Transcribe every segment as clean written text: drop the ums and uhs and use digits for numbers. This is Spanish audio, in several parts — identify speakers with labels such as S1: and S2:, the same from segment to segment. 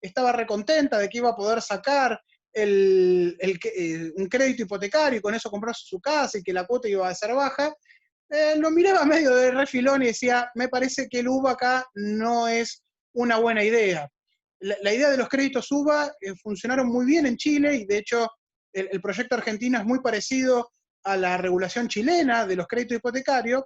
S1: estaba recontenta de que iba a poder sacar un crédito hipotecario y con eso comprarse su casa y que la cuota iba a ser baja, lo miraba medio de refilón y decía, me parece que el UVA acá no es una buena idea. La idea de los créditos UVA funcionaron muy bien en Chile y de hecho el proyecto argentino es muy parecido a la regulación chilena de los créditos hipotecarios,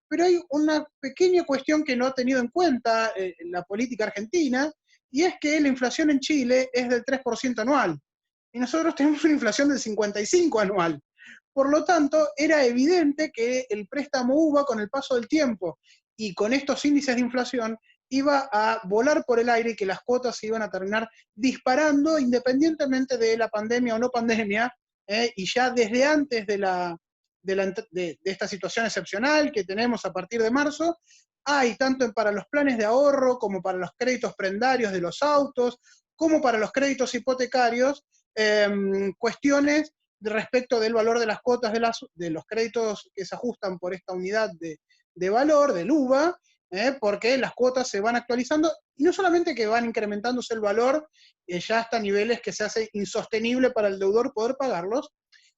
S1: pero hay una pequeña cuestión que no ha tenido en cuenta la política argentina, y es que la inflación en Chile es del 3% anual, y nosotros tenemos una inflación del 55% anual. Por lo tanto, era evidente que el préstamo UVA, con el paso del tiempo y con estos índices de inflación, iba a volar por el aire y que las cuotas se iban a terminar disparando independientemente de la pandemia o no pandemia, y ya desde antes de esta situación excepcional que tenemos a partir de marzo, hay tanto para los planes de ahorro como para los créditos prendarios de los autos, como para los créditos hipotecarios, cuestiones respecto del valor de las cuotas de los créditos que se ajustan por esta unidad de valor, del UVA, porque las cuotas se van actualizando, y no solamente que van incrementándose el valor, ya hasta niveles que se hace insostenible para el deudor poder pagarlos,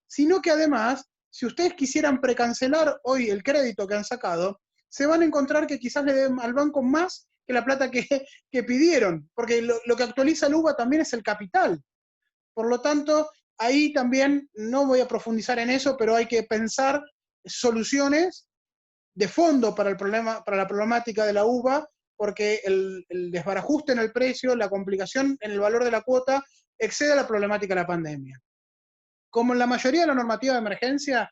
S1: sino que además, si ustedes quisieran precancelar hoy el crédito que han sacado, se van a encontrar que quizás le den al banco más que la plata que pidieron, porque lo que actualiza el UVA también es el capital. Por lo tanto, ahí también no voy a profundizar en eso, pero hay que pensar soluciones de fondo para la problemática de la UVA, porque el desbarajuste en el precio, la complicación en el valor de la cuota, excede a la problemática de la pandemia. Como en la mayoría de la normativa de emergencia,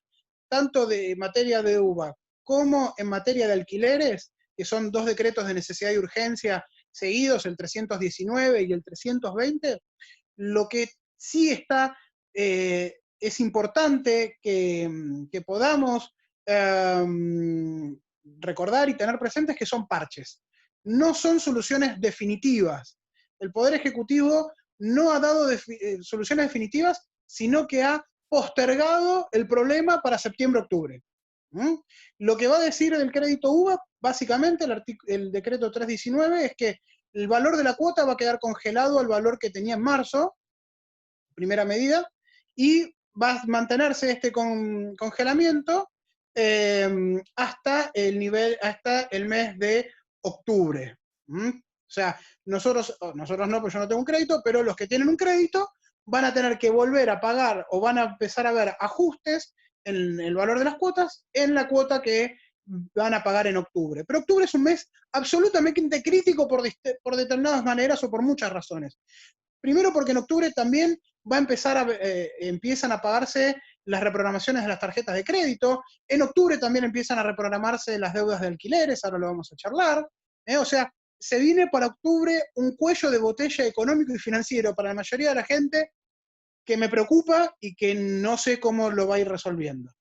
S1: tanto de materia de UVA como en materia de alquileres, que son dos decretos de necesidad y urgencia seguidos, el 319 y el 320, lo que sí es importante que podamos recordar y tener presentes que son parches. No son soluciones definitivas. El Poder Ejecutivo no ha dado soluciones definitivas, sino que ha postergado el problema para septiembre-octubre. Lo que va a decir del crédito UVA, básicamente el decreto 319, es que el valor de la cuota va a quedar congelado al valor que tenía en marzo, primera medida, y va a mantenerse este congelamiento hasta el mes de octubre. O sea, nosotros no, porque yo no tengo un crédito, pero los que tienen un crédito van a tener que volver a pagar o van a empezar a ver ajustes en el valor de las cuotas en la cuota que van a pagar en octubre. Pero octubre es un mes absolutamente crítico por determinadas maneras o por muchas razones. Primero porque en octubre también empiezan a pagarse las reprogramaciones de las tarjetas de crédito, en octubre también empiezan a reprogramarse las deudas de alquileres, ahora lo vamos a charlar, o sea, se viene para octubre un cuello de botella económico y financiero para la mayoría de la gente que me preocupa y que no sé cómo lo va a ir resolviendo.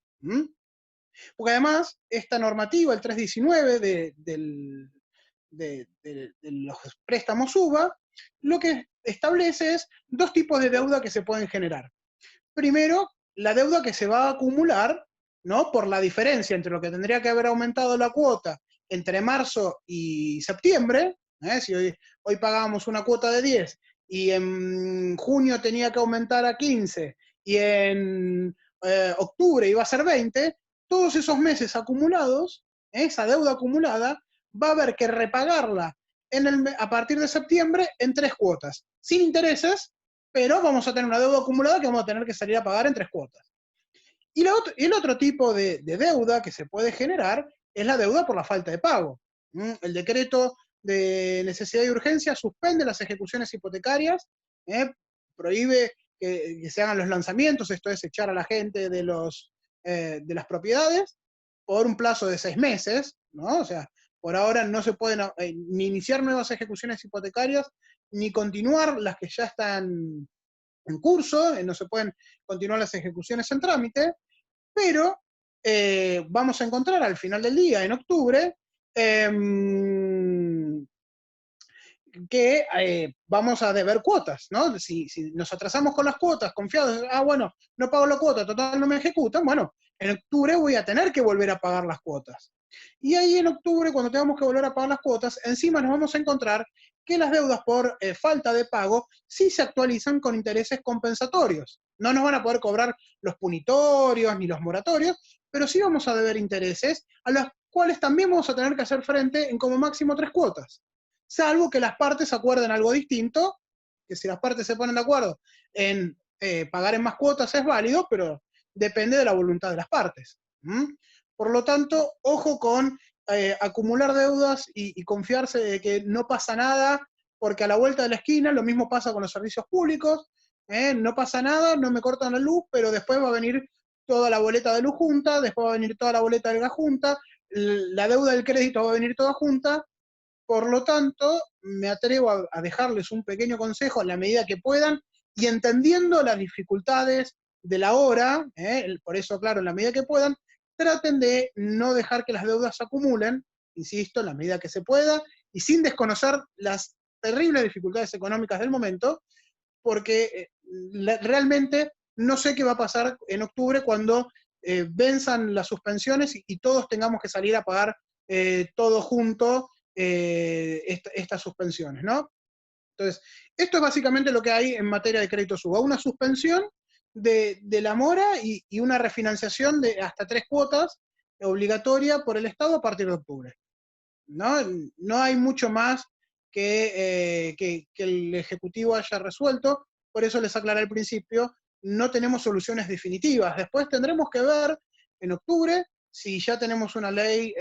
S1: Porque además, esta normativa, el 319 de los préstamos UVA, lo que establece es dos tipos de deuda que se pueden generar. Primero, la deuda que se va a acumular, ¿no?, por la diferencia entre lo que tendría que haber aumentado la cuota entre marzo y septiembre, si hoy pagábamos una cuota de 10 y en junio tenía que aumentar a 15 y en octubre iba a ser 20, todos esos meses acumulados, esa deuda acumulada, va a haber que repagarla a partir de septiembre en 3 cuotas, sin intereses, pero vamos a tener una deuda acumulada que vamos a tener que salir a pagar en 3 cuotas. Y el otro tipo de deuda que se puede generar es la deuda por la falta de pago. El decreto de necesidad y urgencia suspende las ejecuciones hipotecarias, prohíbe que se hagan los lanzamientos, esto es echar a la gente de las propiedades, por un plazo de 6 meses, ¿no? O sea, por ahora no se pueden ni iniciar nuevas ejecuciones hipotecarias, ni continuar las que ya están en curso, no se pueden continuar las ejecuciones en trámite, pero vamos a encontrar al final del día, en octubre, que vamos a deber cuotas, ¿no? Si nos atrasamos con las cuotas, confiados, bueno, no pago la cuota, total no me ejecutan, bueno, en octubre voy a tener que volver a pagar las cuotas. Y ahí en octubre, cuando tengamos que volver a pagar las cuotas, encima nos vamos a encontrar que las deudas por falta de pago sí se actualizan con intereses compensatorios. No nos van a poder cobrar los punitorios ni los moratorios, pero sí vamos a deber intereses a los cuales también vamos a tener que hacer frente en como máximo 3 cuotas. Salvo que las partes acuerden algo distinto, que si las partes se ponen de acuerdo en pagar en más cuotas es válido, pero depende de la voluntad de las partes. Por lo tanto, ojo con acumular deudas y confiarse de que no pasa nada, porque a la vuelta de la esquina lo mismo pasa con los servicios públicos, no pasa nada, no me cortan la luz, pero después va a venir toda la boleta de luz junta, después va a venir toda la boleta del gas junta, la deuda del crédito va a venir toda junta. Por lo tanto, me atrevo a dejarles un pequeño consejo en la medida que puedan y entendiendo las dificultades de la hora, por eso, claro, en la medida que puedan, traten de no dejar que las deudas se acumulen, insisto, en la medida que se pueda, y sin desconocer las terribles dificultades económicas del momento, porque realmente no sé qué va a pasar en octubre cuando venzan las suspensiones y todos tengamos que salir a pagar todo junto estas suspensiones, ¿no? Entonces, esto es básicamente lo que hay en materia de crédito SUBA, una suspensión de la mora y una refinanciación de hasta 3 cuotas obligatoria por el Estado a partir de octubre. ¿No? No hay mucho más que el Ejecutivo haya resuelto, por eso les aclaré al principio, no tenemos soluciones definitivas. Después tendremos que ver en octubre si ya tenemos una ley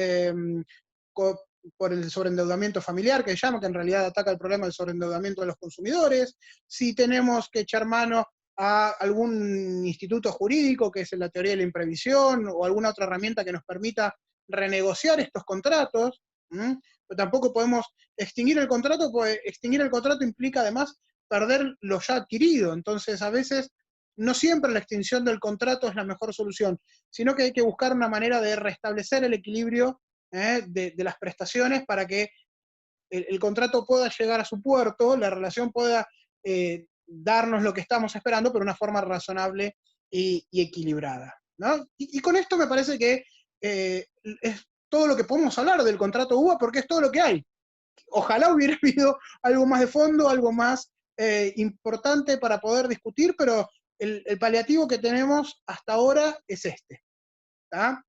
S1: por el sobreendeudamiento familiar, que llama, que en realidad ataca el problema del sobreendeudamiento de los consumidores, si tenemos que echar mano a algún instituto jurídico, que es la teoría de la imprevisión, o alguna otra herramienta que nos permita renegociar estos contratos. Pero tampoco podemos extinguir el contrato, porque extinguir el contrato implica además perder lo ya adquirido. Entonces, a veces, no siempre la extinción del contrato es la mejor solución, sino que hay que buscar una manera de restablecer el equilibrio de las prestaciones para que el contrato pueda llegar a su puerto, la relación pueda darnos lo que estamos esperando, pero de una forma razonable y equilibrada, ¿no? Y con esto me parece que es todo lo que podemos hablar del contrato UBA, porque es todo lo que hay. Ojalá hubiera habido algo más de fondo, algo más importante para poder discutir, pero el paliativo que tenemos hasta ahora es este. ¿Tá?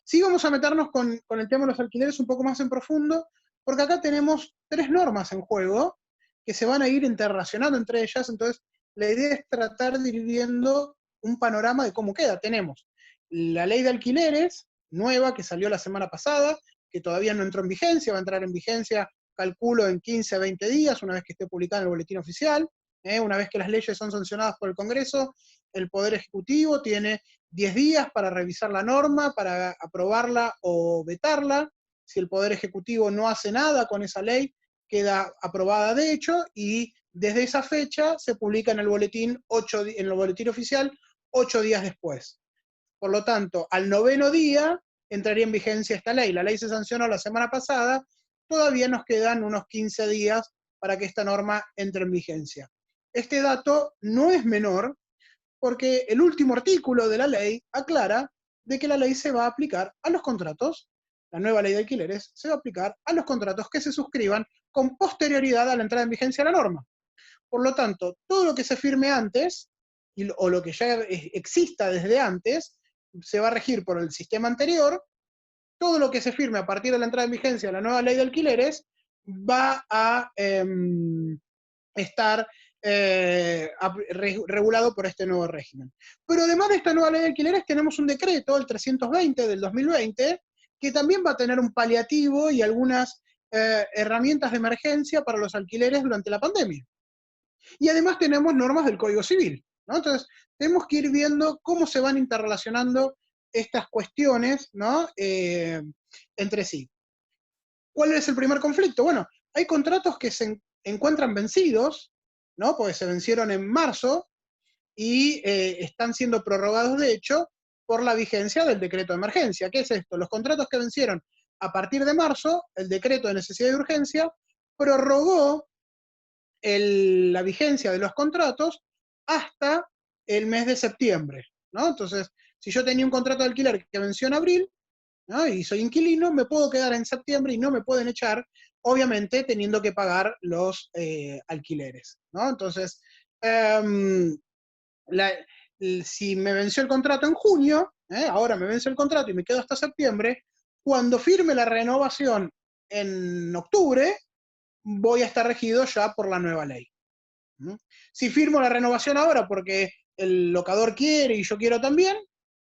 S1: Sí vamos a meternos con el tema de los alquileres un poco más en profundo, porque acá tenemos 3 normas en juego que se van a ir interrelacionando entre ellas, entonces la idea es tratar de ir viendo un panorama de cómo queda. Tenemos la ley de alquileres, nueva, que salió la semana pasada, que todavía no entró en vigencia, va a entrar en vigencia, calculo, en 15 a 20 días, una vez que esté publicada en el boletín oficial, una vez que las leyes son sancionadas por el Congreso, el Poder Ejecutivo tiene 10 días para revisar la norma, para aprobarla o vetarla. Si el Poder Ejecutivo no hace nada con esa ley, queda aprobada de hecho, y desde esa fecha se publica en el boletín, en el boletín oficial 8 días después. Por lo tanto, al 9º día entraría en vigencia esta ley. La ley se sancionó la semana pasada, todavía nos quedan unos 15 días para que esta norma entre en vigencia. Este dato no es menor, porque el último artículo de la ley aclara de que la ley se va a aplicar a los contratos, la nueva ley de alquileres se va a aplicar a los contratos que se suscriban con posterioridad a la entrada en vigencia de la norma. Por lo tanto, todo lo que se firme antes, o lo que ya exista desde antes, se va a regir por el sistema anterior. Todo lo que se firme a partir de la entrada en vigencia de la nueva ley de alquileres va a estar regulado por este nuevo régimen. Pero además de esta nueva ley de alquileres, tenemos un decreto, el 320 del 2020, que también va a tener un paliativo y algunas herramientas de emergencia para los alquileres durante la pandemia. Y además tenemos normas del Código Civil, ¿no? Entonces, tenemos que ir viendo cómo se van interrelacionando estas cuestiones, ¿no? Entre sí. ¿Cuál es el primer conflicto? Bueno, hay contratos que se encuentran vencidos, ¿no? Porque se vencieron en marzo y están siendo prorrogados, de hecho, por la vigencia del decreto de emergencia. ¿Qué es esto? Los contratos que vencieron a partir de marzo, el decreto de necesidad y urgencia prorrogó la vigencia de los contratos hasta el mes de septiembre, ¿no? Entonces, si yo tenía un contrato de alquiler que venció en abril, ¿no? Y soy inquilino, me puedo quedar en septiembre y no me pueden echar, obviamente teniendo que pagar los alquileres, ¿no? Entonces, um, la, si me venció el contrato en junio, ahora me vence el contrato y me quedo hasta septiembre, cuando firme la renovación en octubre, voy a estar regido ya por la nueva ley. ¿Mm? Si firmo la renovación ahora porque el locador quiere y yo quiero también,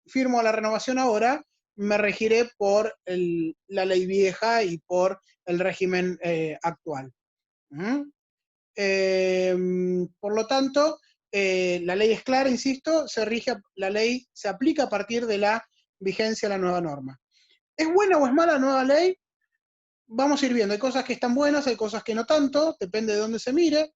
S1: firmo la renovación ahora, me regiré por la ley vieja y por el régimen actual. ¿Mm? Por lo tanto, la ley es clara, insisto, la ley se aplica a partir de la vigencia de la nueva norma. ¿Es buena o es mala la nueva ley? Vamos a ir viendo. Hay cosas que están buenas, hay cosas que no tanto, depende de dónde se mire.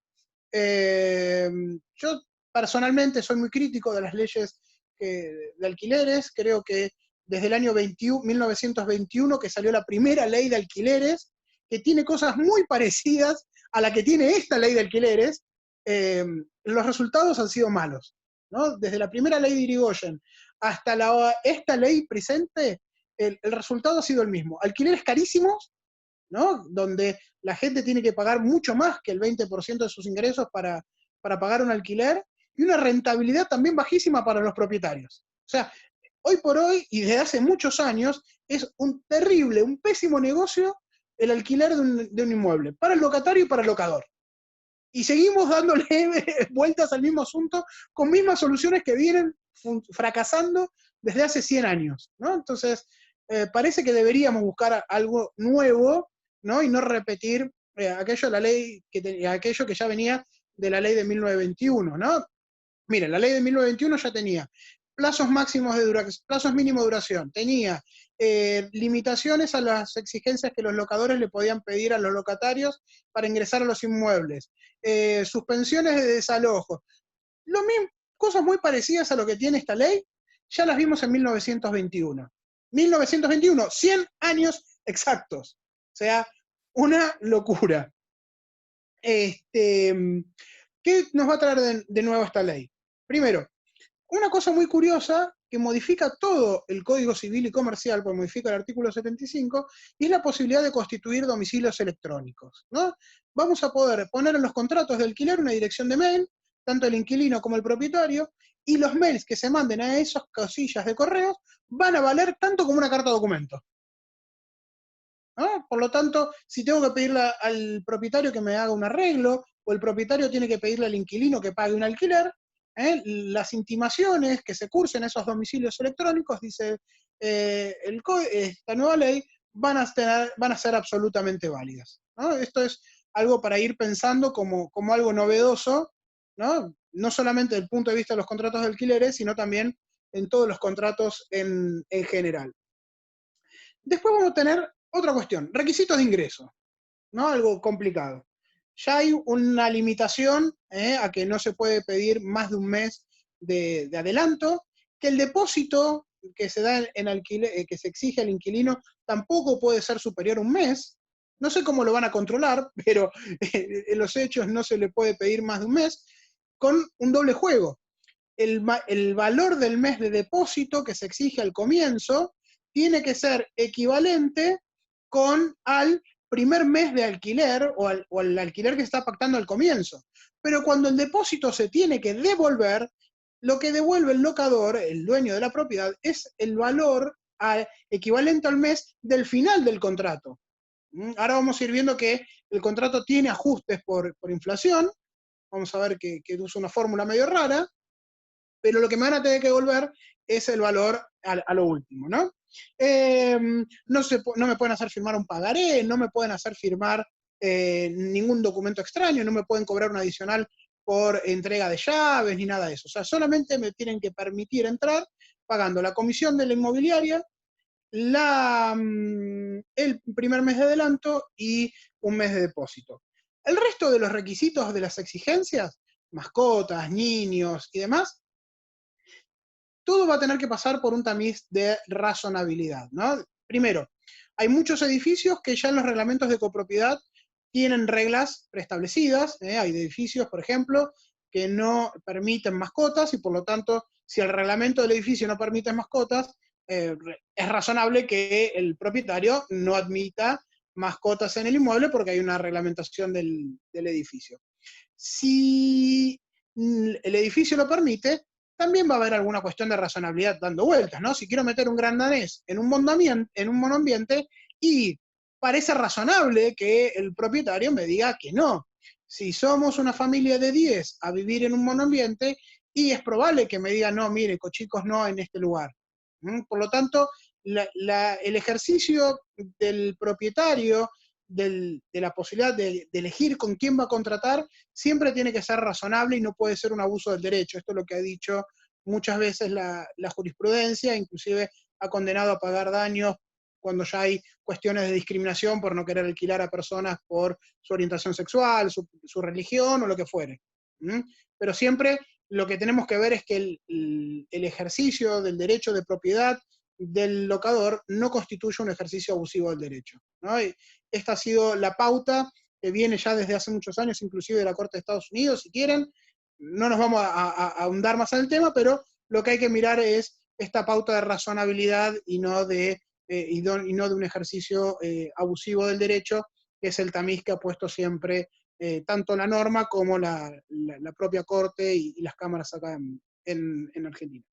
S1: Yo personalmente soy muy crítico de las leyes de alquileres. Creo que desde el año 1921, que salió la primera ley de alquileres, que tiene cosas muy parecidas a la que tiene esta ley de alquileres, los resultados han sido malos, ¿no? Desde la primera ley de Irigoyen hasta esta ley presente, el resultado ha sido el mismo. Alquileres carísimos, ¿no? Donde la gente tiene que pagar mucho más que el 20% de sus ingresos para pagar un alquiler, y una rentabilidad también bajísima para los propietarios. O sea, hoy por hoy, y desde hace muchos años, es un terrible, un pésimo negocio el alquiler de un inmueble, para el locatario y para el locador. Y seguimos dándole vueltas al mismo asunto, con mismas soluciones que vienen fracasando desde hace 100 años, ¿no? Entonces, parece que deberíamos buscar algo nuevo, ¿no? Y no repetir aquello que ya venía de la ley de 1921, ¿no? Miren, la ley de 1921 ya tenía plazos máximos de duración, plazos mínimos de duración, tenía limitaciones a las exigencias que los locadores le podían pedir a los locatarios para ingresar a los inmuebles, suspensiones de desalojo, lo mismo, cosas muy parecidas a lo que tiene esta ley, ya las vimos en 1921. 1921, 100 años exactos. O sea, una locura. ¿Qué nos va a traer de nuevo esta ley? Primero, una cosa muy curiosa que modifica todo el Código Civil y Comercial, pues modifica el artículo 75, y es la posibilidad de constituir domicilios electrónicos, ¿no? Vamos a poder poner en los contratos de alquiler una dirección de mail, tanto el inquilino como el propietario, y los mails que se manden a esas casillas de correos van a valer tanto como una carta documento, ¿no? Por lo tanto, si tengo que pedirle al propietario que me haga un arreglo, o el propietario tiene que pedirle al inquilino que pague un alquiler, las intimaciones que se cursen a esos domicilios electrónicos, dice esta nueva ley, van a ser absolutamente válidas, ¿no? Esto es algo para ir pensando como algo novedoso, ¿no? No solamente desde el punto de vista de los contratos de alquileres, sino también en todos los contratos en general. Después vamos a tener otra cuestión, requisitos de ingreso, ¿no? Algo complicado. Ya hay una limitación a que no se puede pedir más de un mes de adelanto, que el depósito que se da en alquiler, que se exige al inquilino tampoco puede ser superior a un mes. No sé cómo lo van a controlar, pero en los hechos no se le puede pedir más de un mes, con un doble juego. El valor del mes de depósito que se exige al comienzo tiene que ser equivalente al primer mes de alquiler o al alquiler que se está pactando al comienzo. Pero cuando el depósito se tiene que devolver, lo que devuelve el locador, el dueño de la propiedad, es el valor equivalente al mes del final del contrato. Ahora vamos a ir viendo que el contrato tiene ajustes por inflación. Vamos a ver que usa una fórmula medio rara, pero lo que me van a tener que devolver es el valor a lo último, ¿no? No me pueden hacer firmar un pagaré, no me pueden hacer firmar ningún documento extraño, no me pueden cobrar un adicional por entrega de llaves ni nada de eso. O sea, solamente me tienen que permitir entrar pagando la comisión de la inmobiliaria, el primer mes de adelanto y un mes de depósito. El resto de los requisitos de las exigencias, mascotas, niños y demás, todo va a tener que pasar por un tamiz de razonabilidad, ¿no? Primero, hay muchos edificios que ya en los reglamentos de copropiedad tienen reglas preestablecidas, hay edificios, por ejemplo, que no permiten mascotas y por lo tanto, si el reglamento del edificio no permite mascotas, es razonable que el propietario no admita mascotas en el inmueble porque hay una reglamentación del edificio. Si el edificio lo permite, también va a haber alguna cuestión de razonabilidad dando vueltas, ¿no? Si quiero meter un gran danés en un monoambiente y parece razonable que el propietario me diga que no. Si somos una familia de 10 a vivir en un monoambiente, y es probable que me diga, no, mire, chicos, no en este lugar. Por lo tanto, el ejercicio del propietario, de la posibilidad de elegir con quién va a contratar, siempre tiene que ser razonable y no puede ser un abuso del derecho. Esto es lo que ha dicho muchas veces la jurisprudencia, inclusive ha condenado a pagar daños cuando ya hay cuestiones de discriminación por no querer alquilar a personas por su orientación sexual, su religión o lo que fuere. Pero siempre lo que tenemos que ver es que el ejercicio del derecho de propiedad del locador no constituye un ejercicio abusivo del derecho, ¿no? Y esta ha sido la pauta que viene ya desde hace muchos años, inclusive de la Corte de Estados Unidos, si quieren. No nos vamos a ahondar más en el tema, pero lo que hay que mirar es esta pauta de razonabilidad y no de un ejercicio abusivo del derecho, que es el tamiz que ha puesto siempre tanto la norma como la propia Corte y las cámaras acá en Argentina.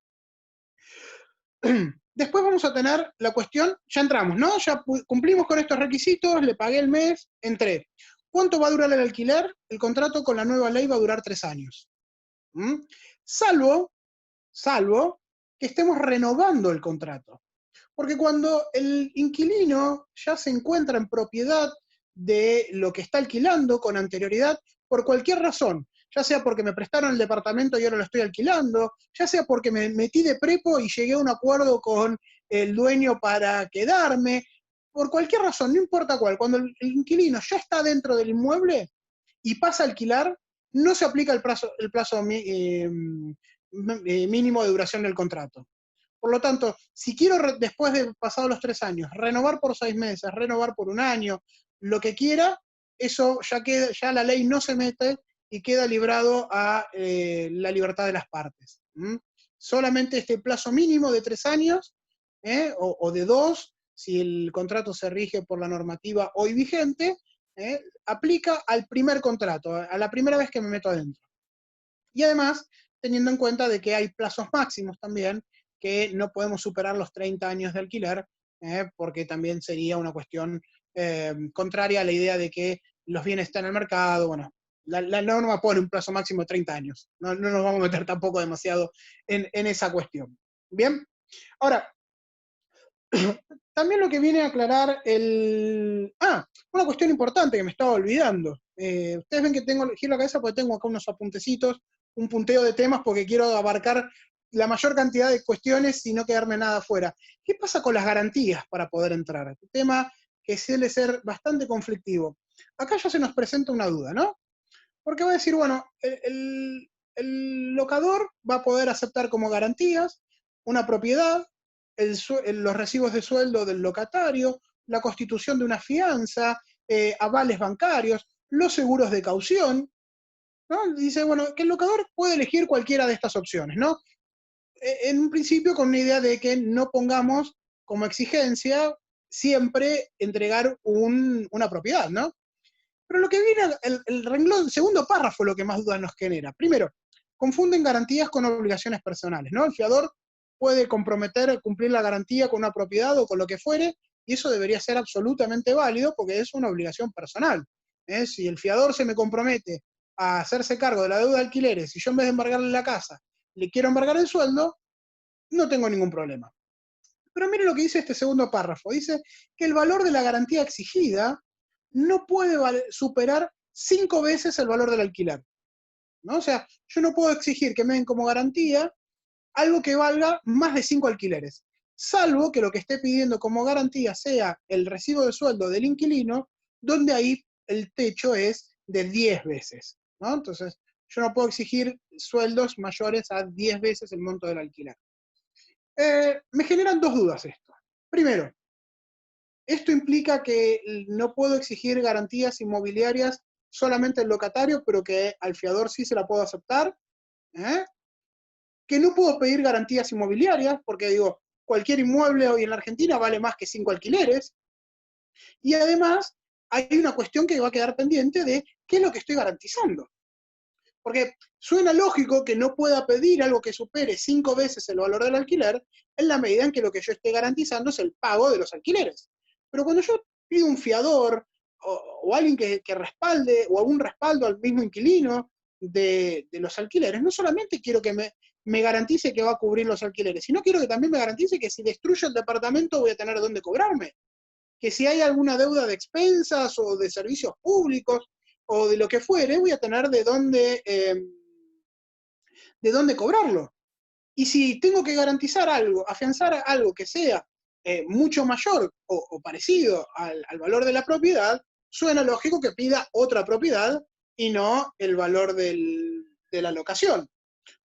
S1: Después vamos a tener la cuestión, ya entramos, ¿no? Ya cumplimos con estos requisitos, le pagué el mes, entré. ¿Cuánto va a durar el alquiler? El contrato con la nueva ley va a durar 3 años. Salvo que estemos renovando el contrato. Porque cuando el inquilino ya se encuentra en propiedad de lo que está alquilando con anterioridad, por cualquier razón, ya sea porque me prestaron el departamento y ahora lo estoy alquilando, ya sea porque me metí de prepo y llegué a un acuerdo con el dueño para quedarme, por cualquier razón, no importa cuál, cuando el inquilino ya está dentro del inmueble y pasa a alquilar, no se aplica el plazo mínimo de duración del contrato. Por lo tanto, si quiero, después de pasados los 3 años, renovar por 6 meses, renovar por 1 año, lo que quiera, eso ya la ley no se mete y queda librado a la libertad de las partes. Solamente este plazo mínimo de 3 años, o de 2, si el contrato se rige por la normativa hoy vigente, aplica al primer contrato, a la primera vez que me meto adentro. Y además, teniendo en cuenta de que hay plazos máximos también, que no podemos superar los 30 años de alquiler, porque también sería una cuestión contraria a la idea de que los bienes están en el mercado. Bueno, la norma pone un plazo máximo de 30 años. No nos vamos a meter tampoco demasiado en esa cuestión. Bien, ahora, también lo que viene a aclarar una cuestión importante que me estaba olvidando. Ustedes ven que giro la cabeza porque tengo acá unos apuntecitos, un punteo de temas porque quiero abarcar la mayor cantidad de cuestiones y no quedarme nada afuera. ¿Qué pasa con las garantías para poder entrar? Un tema que suele ser bastante conflictivo. Acá ya se nos presenta una duda, ¿no? Porque va a decir, bueno, el locador va a poder aceptar como garantías una propiedad, los recibos de sueldo del locatario, la constitución de una fianza, avales bancarios, los seguros de caución, ¿no? Dice, bueno, que el locador puede elegir cualquiera de estas opciones, ¿no? En un principio con una idea de que no pongamos como exigencia siempre entregar una propiedad, ¿no? Pero lo que viene, el renglón, el segundo párrafo, lo que más dudas nos genera. Primero, confunden garantías con obligaciones personales, ¿no? El fiador puede comprometer, cumplir la garantía con una propiedad o con lo que fuere, y eso debería ser absolutamente válido porque es una obligación personal. Si el fiador se me compromete a hacerse cargo de la deuda de alquileres y yo en vez de embargarle la casa, le quiero embargar el sueldo, no tengo ningún problema. Pero mire lo que dice este segundo párrafo. Dice que el valor de la garantía exigida no puede superar 5 veces el valor del alquiler, ¿no? O sea, yo no puedo exigir que me den como garantía algo que valga más de 5 alquileres, salvo que lo que esté pidiendo como garantía sea el recibo de sueldo del inquilino, donde ahí el techo es de 10 veces, ¿no? Entonces, yo no puedo exigir sueldos mayores a 10 veces el monto del alquiler. Me generan 2 dudas esto. Primero, esto implica que no puedo exigir garantías inmobiliarias solamente al locatario, pero que al fiador sí se la puedo aceptar. Que no puedo pedir garantías inmobiliarias, porque digo, cualquier inmueble hoy en la Argentina vale más que 5 alquileres, y además hay una cuestión que va a quedar pendiente de qué es lo que estoy garantizando. Porque suena lógico que no pueda pedir algo que supere 5 veces el valor del alquiler en la medida en que lo que yo esté garantizando es el pago de los alquileres. Pero cuando yo pido un fiador o alguien que respalde o algún respaldo al mismo inquilino de los alquileres, no solamente quiero que me garantice que va a cubrir los alquileres, sino quiero que también me garantice que si destruyo el departamento voy a tener dónde cobrarme, que si hay alguna deuda de expensas o de servicios públicos o de lo que fuere, voy a tener de dónde cobrarlo. Y si tengo que garantizar algo, afianzar algo que sea mucho mayor o parecido al valor de la propiedad, suena lógico que pida otra propiedad y no el valor de la locación.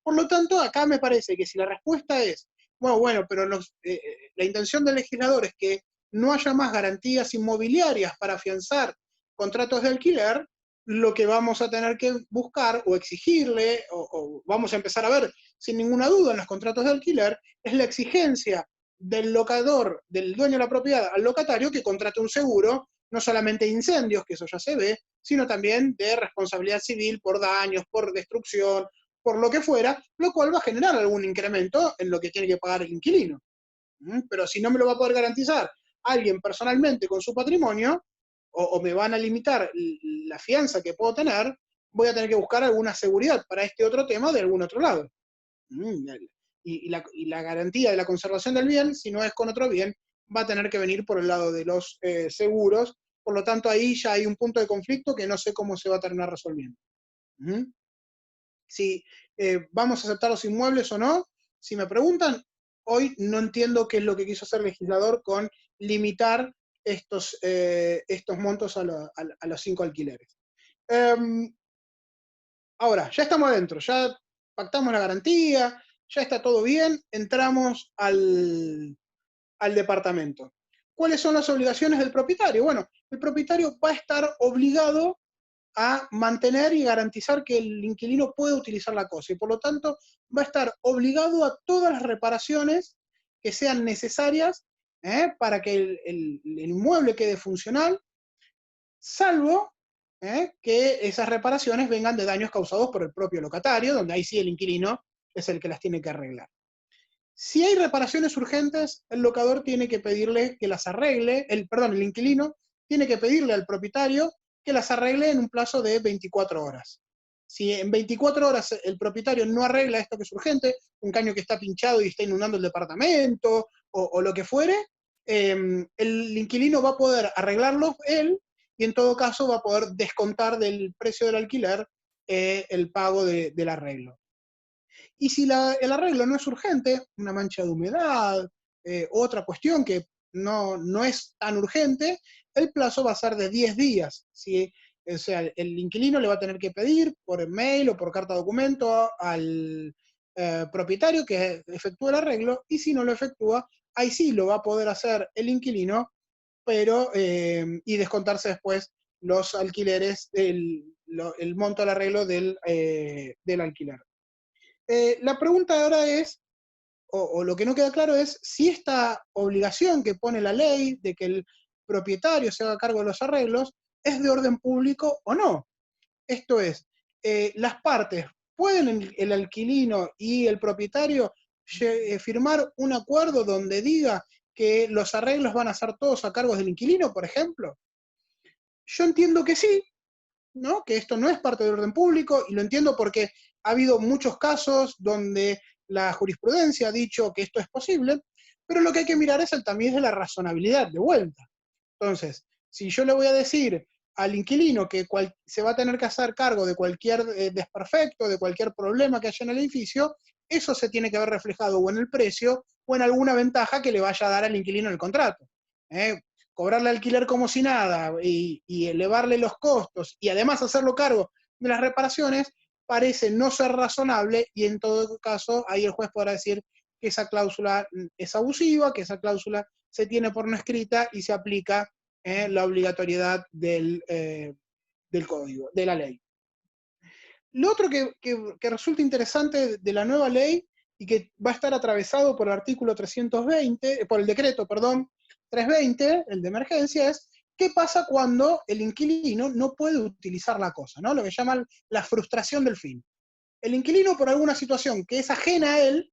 S1: Por lo tanto, acá me parece que si la respuesta es, bueno, pero la intención del legislador es que no haya más garantías inmobiliarias para afianzar contratos de alquiler, lo que vamos a tener que buscar o exigirle, o vamos a empezar a ver sin ninguna duda en los contratos de alquiler, es la exigencia del locador, del dueño de la propiedad, al locatario que contrate un seguro, no solamente de incendios, que eso ya se ve, sino también de responsabilidad civil por daños, por destrucción, por lo que fuera, lo cual va a generar algún incremento en lo que tiene que pagar el inquilino. Pero si no me lo va a poder garantizar alguien personalmente con su patrimonio, o me van a limitar la fianza que puedo tener, voy a tener que buscar alguna seguridad para este otro tema de algún otro lado. Y la garantía de la conservación del bien, si no es con otro bien, va a tener que venir por el lado de los seguros. Por lo tanto, ahí ya hay un punto de conflicto que no sé cómo se va a terminar resolviendo. Si vamos a aceptar los inmuebles o no, si me preguntan, hoy no entiendo qué es lo que quiso hacer el legislador con limitar estos montos a los 5 alquileres. Ahora, ya estamos adentro, ya pactamos la garantía, ya está todo bien, entramos al departamento. ¿Cuáles son las obligaciones del propietario? Bueno, el propietario va a estar obligado a mantener y garantizar que el inquilino puede utilizar la cosa, y por lo tanto va a estar obligado a todas las reparaciones que sean necesarias para que el inmueble quede funcional, salvo que esas reparaciones vengan de daños causados por el propio locatario, donde ahí sí el inquilino es el que las tiene que arreglar. Si hay reparaciones urgentes, el locador tiene que pedirle que las arregle, el inquilino tiene que pedirle al propietario que las arregle en un plazo de 24 horas. Si en 24 horas el propietario no arregla esto que es urgente, un caño que está pinchado y está inundando el departamento, o lo que fuere, el inquilino va a poder arreglarlo él, y en todo caso va a poder descontar del precio del alquiler el pago del arreglo. Y si el arreglo no es urgente, una mancha de humedad, otra cuestión que no es tan urgente, el plazo va a ser de 10 días. ¿Sí? O sea, el inquilino le va a tener que pedir por mail o por carta documento al propietario que efectúe el arreglo, y si no lo efectúa, ahí sí lo va a poder hacer el inquilino, pero y descontarse después los alquileres, el monto del arreglo del alquiler. La pregunta ahora es, o lo que no queda claro es, si esta obligación que pone la ley de que el propietario se haga cargo de los arreglos es de orden público o no. Esto es, las partes, ¿pueden el alquilino y el propietario firmar un acuerdo donde diga que los arreglos van a ser todos a cargo del inquilino, por ejemplo? Yo entiendo que sí, ¿no? Que esto no es parte del orden público, y lo entiendo porque ha habido muchos casos donde la jurisprudencia ha dicho que esto es posible, pero lo que hay que mirar es el tamiz de la razonabilidad, de vuelta. Entonces, si yo le voy a decir al inquilino que se va a tener que hacer cargo de cualquier desperfecto, de cualquier problema que haya en el edificio, eso se tiene que ver reflejado o en el precio o en alguna ventaja que le vaya a dar al inquilino en el contrato. Cobrarle alquiler como si nada y elevarle los costos y además hacerlo cargo de las reparaciones parece no ser razonable, y en todo caso ahí el juez podrá decir que esa cláusula es abusiva, que esa cláusula se tiene por no escrita y se aplica la obligatoriedad del código, de la ley. Lo otro que resulta interesante de la nueva ley, y que va a estar atravesado por el artículo 320, por el decreto, perdón, 320, el de emergencia, es qué pasa cuando el inquilino no puede utilizar la cosa, ¿no? Lo que llaman la frustración del fin. El inquilino, por alguna situación que es ajena a él,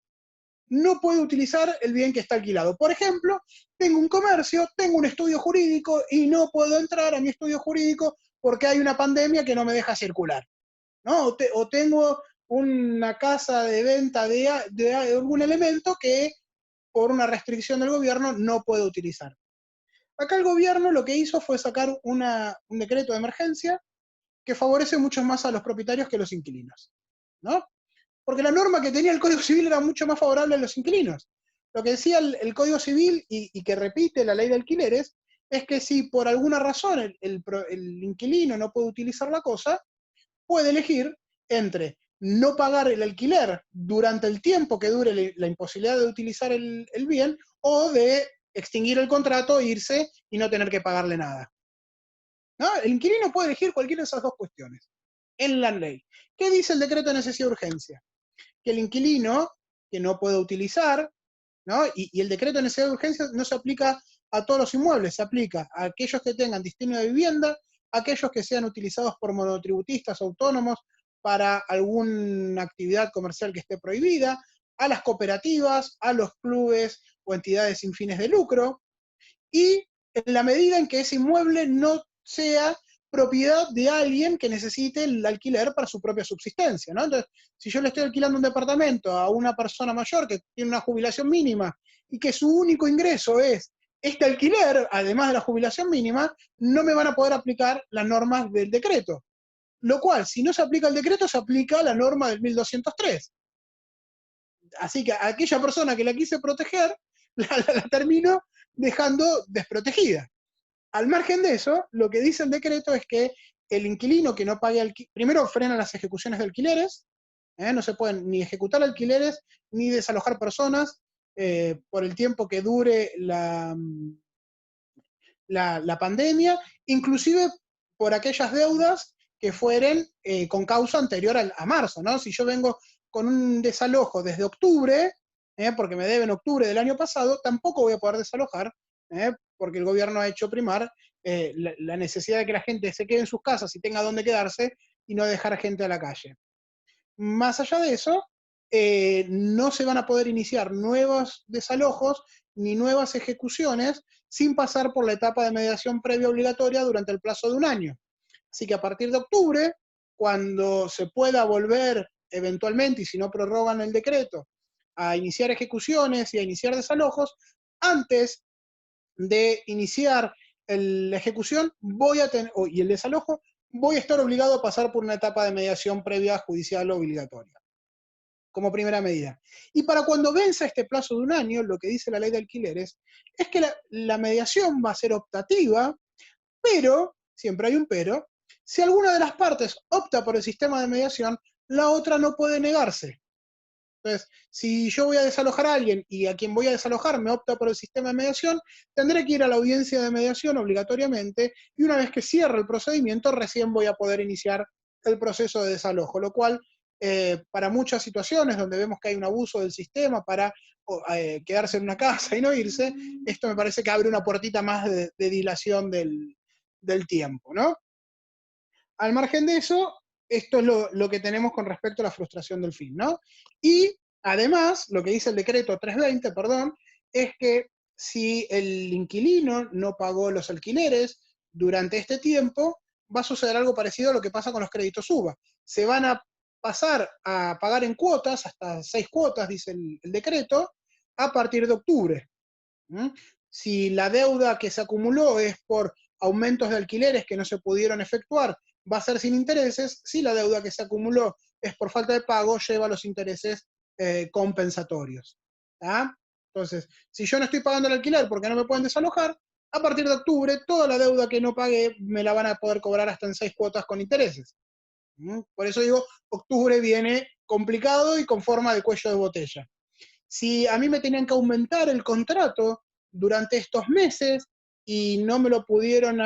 S1: no puede utilizar el bien que está alquilado. Por ejemplo, tengo un comercio, tengo un estudio jurídico y no puedo entrar a mi estudio jurídico porque hay una pandemia que no me deja circular, ¿no? O tengo una casa de venta de algún elemento que por una restricción del gobierno no puedo utilizar. Acá el gobierno lo que hizo fue sacar un decreto de emergencia que favorece mucho más a los propietarios que a los inquilinos, ¿no? Porque la norma que tenía el Código Civil era mucho más favorable a los inquilinos. Lo que decía el Código Civil y que repite la ley de alquileres es que si por alguna razón el inquilino no puede utilizar la cosa, puede elegir entre no pagar el alquiler durante el tiempo que dure la imposibilidad de utilizar el bien o de extinguir el contrato, irse y no tener que pagarle nada, ¿no? El inquilino puede elegir cualquiera de esas dos cuestiones en la ley. ¿Qué dice el decreto de necesidad de urgencia? Que el inquilino que no puede utilizar, ¿no? Y el decreto de necesidad de urgencia no se aplica a todos los inmuebles, se aplica a aquellos que tengan destino de vivienda, a aquellos que sean utilizados por monotributistas autónomos para alguna actividad comercial que esté prohibida, a las cooperativas, a los clubes o entidades sin fines de lucro, y en la medida en que ese inmueble no sea propiedad de alguien que necesite el alquiler para su propia subsistencia, ¿no? Entonces, si yo le estoy alquilando un departamento a una persona mayor que tiene una jubilación mínima y que su único ingreso es este alquiler, además de la jubilación mínima, no me van a poder aplicar las normas del decreto. Lo cual, si no se aplica el decreto, se aplica la norma del 1203. Así que a aquella persona que la quise proteger, la termino dejando desprotegida. Al margen de eso, lo que dice el decreto es que el inquilino que no pague alquiler, primero frena las ejecuciones de alquileres, no se pueden ni ejecutar alquileres ni desalojar personas por el tiempo que dure la pandemia, inclusive por aquellas deudas que fueren con causa anterior a marzo, ¿no? Si yo vengo con un desalojo desde octubre, porque me deben octubre del año pasado, tampoco voy a poder desalojar, porque el gobierno ha hecho primar la necesidad de que la gente se quede en sus casas y tenga dónde quedarse y no dejar gente a la calle. Más allá de eso, no se van a poder iniciar nuevos desalojos ni nuevas ejecuciones sin pasar por la etapa de mediación previa obligatoria durante el plazo de un año. Así que a partir de octubre, cuando se pueda volver eventualmente, y si no prorrogan el decreto, a iniciar ejecuciones y a iniciar desalojos, antes de iniciar la ejecución y el desalojo, voy a estar obligado a pasar por una etapa de mediación previa judicial obligatoria, como primera medida. Y para cuando venza este plazo de un año, lo que dice la ley de alquileres, es que la mediación va a ser optativa, pero, siempre hay un pero, si alguna de las partes opta por el sistema de mediación, la otra no puede negarse. Entonces, si yo voy a desalojar a alguien y a quien voy a desalojar me opta por el sistema de mediación, tendré que ir a la audiencia de mediación obligatoriamente y una vez que cierre el procedimiento recién voy a poder iniciar el proceso de desalojo, lo cual para muchas situaciones donde vemos que hay un abuso del sistema para quedarse en una casa y no irse, esto me parece que abre una puertita más de dilación del tiempo, ¿no? Al margen de eso, esto es lo que tenemos con respecto a la frustración del fin, ¿no? Y además, lo que dice el decreto 320, perdón, es que si el inquilino no pagó los alquileres durante este tiempo, va a suceder algo parecido a lo que pasa con los créditos UVA. Se van a pasar a pagar en cuotas, hasta 6 cuotas, dice el decreto, a partir de octubre. ¿Mm? Si la deuda que se acumuló es por aumentos de alquileres que no se pudieron efectuar, va a ser sin intereses. Si la deuda que se acumuló es por falta de pago, lleva los intereses compensatorios. ¿Tá? Entonces, si yo no estoy pagando el alquiler porque no me pueden desalojar, a partir de octubre, toda la deuda que no pagué me la van a poder cobrar hasta en 6 cuotas con intereses. Por eso digo, octubre viene complicado y con forma de cuello de botella. Si a mí me tenían que aumentar el contrato durante estos meses y no me lo pudieron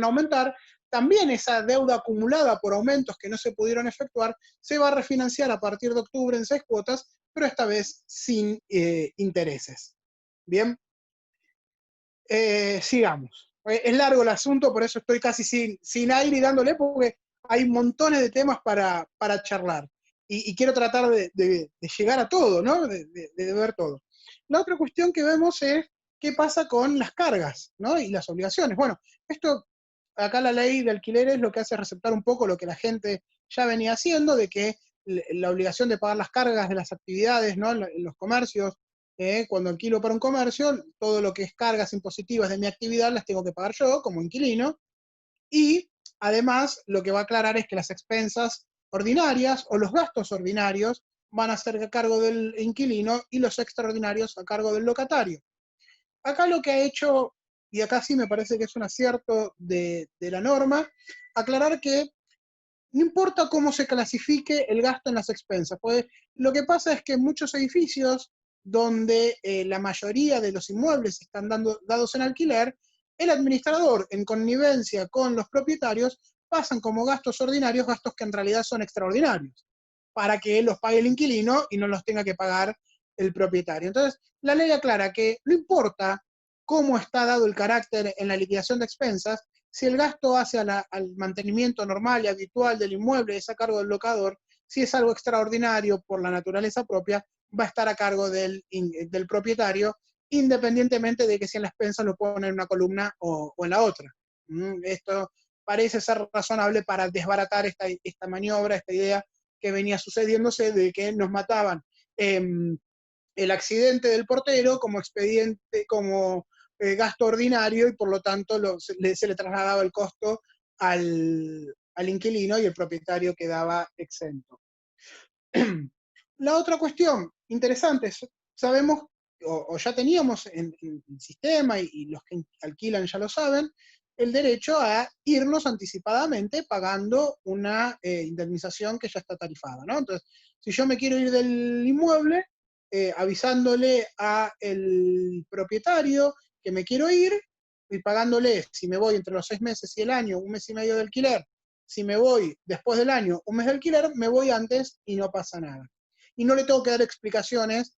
S1: aumentar, también esa deuda acumulada por aumentos que no se pudieron efectuar se va a refinanciar a partir de octubre en 6 cuotas, pero esta vez sin intereses. Bien, sigamos. Es largo el asunto, por eso estoy casi sin aire y dándole, porque hay montones de temas para charlar. Y quiero tratar de llegar a todo, ¿no? De ver todo. La otra cuestión que vemos es qué pasa con las cargas, ¿no? Y las obligaciones. Bueno, esto, acá la ley de alquileres lo que hace es receptar un poco lo que la gente ya venía haciendo, de que la obligación de pagar las cargas de las actividades, ¿no? En los comercios, cuando alquilo para un comercio, todo lo que es cargas impositivas de mi actividad las tengo que pagar yo como inquilino, y además lo que va a aclarar es que las expensas ordinarias o los gastos ordinarios van a ser a cargo del inquilino y los extraordinarios a cargo del locatario. Acá lo que ha hecho, y acá sí me parece que es un acierto de la norma, aclarar que no importa cómo se clasifique el gasto en las expensas, pues lo que pasa es que en muchos edificios donde la mayoría de los inmuebles están dados en alquiler, el administrador, en connivencia con los propietarios, pasan como gastos ordinarios gastos que en realidad son extraordinarios, para que los pague el inquilino y no los tenga que pagar el propietario. Entonces, la ley aclara que no importa cómo está dado el carácter en la liquidación de expensas, si el gasto hace al mantenimiento normal y habitual del inmueble es a cargo del locador, si es algo extraordinario por la naturaleza propia, va a estar a cargo del propietario, independientemente de que si en la expensa lo pone en una columna o en la otra. Esto parece ser razonable para desbaratar esta maniobra, esta idea que venía sucediéndose de que nos mataban el accidente del portero como expediente, como gasto ordinario, y por lo tanto se le trasladaba el costo al inquilino y el propietario quedaba exento. La otra cuestión interesante, sabemos, o ya teníamos en el sistema, y los que alquilan ya lo saben, el derecho a irnos anticipadamente pagando una indemnización que ya está tarifada, ¿no? Entonces, si yo me quiero ir del inmueble, avisándole al propietario que me quiero ir, y pagándole, si me voy entre los 6 meses y el año, 1 mes y medio de alquiler, si me voy después del año, 1 mes de alquiler, me voy antes y no pasa nada. Y no le tengo que dar explicaciones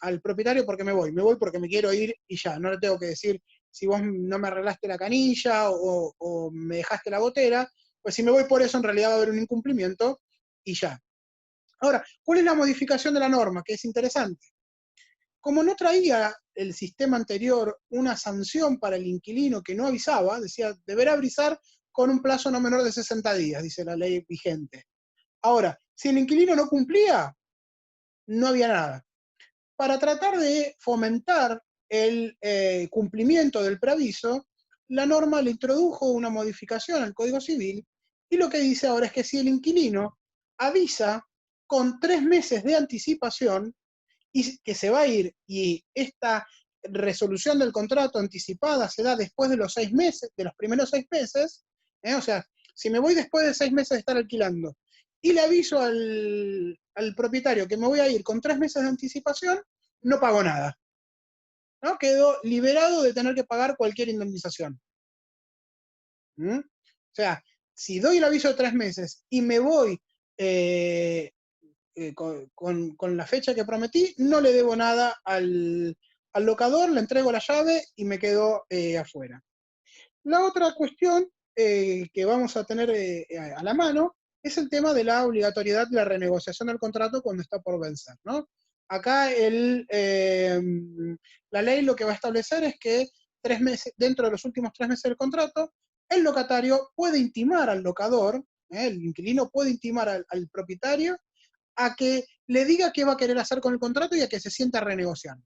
S1: al propietario porque me voy porque me quiero ir y ya, no le tengo que decir si vos no me arreglaste la canilla o me dejaste la gotera, pues si me voy por eso en realidad va a haber un incumplimiento y ya. Ahora, ¿cuál es la modificación de la norma? Que es interesante. Como no traía el sistema anterior una sanción para el inquilino que no avisaba, decía, deberá avisar con un plazo no menor de 60 días, dice la ley vigente. Ahora, si el inquilino no cumplía, no había nada. Para tratar de fomentar el cumplimiento del preaviso, la norma le introdujo una modificación al Código Civil, y lo que dice ahora es que si el inquilino avisa con 3 meses de anticipación y que se va a ir, y esta resolución del contrato anticipada se da después de los 6 meses, de los primeros 6 meses, o sea, si me voy después de 6 meses de estar alquilando y le aviso al propietario que me voy a ir con 3 meses de anticipación, no pago nada, ¿no? Quedo liberado de tener que pagar cualquier indemnización. O sea, si doy el aviso de 3 meses y me voy con la fecha que prometí, no le debo nada al locador, le entrego la llave y me quedo afuera. La otra cuestión que vamos a tener a la mano es el tema de la obligatoriedad de la renegociación del contrato cuando está por vencer, ¿no? Acá la ley lo que va a establecer es que 3 meses, dentro de los últimos 3 meses del contrato, el locatario puede intimar al locador, el inquilino puede intimar al propietario a que le diga qué va a querer hacer con el contrato y a que se sienta a renegociar,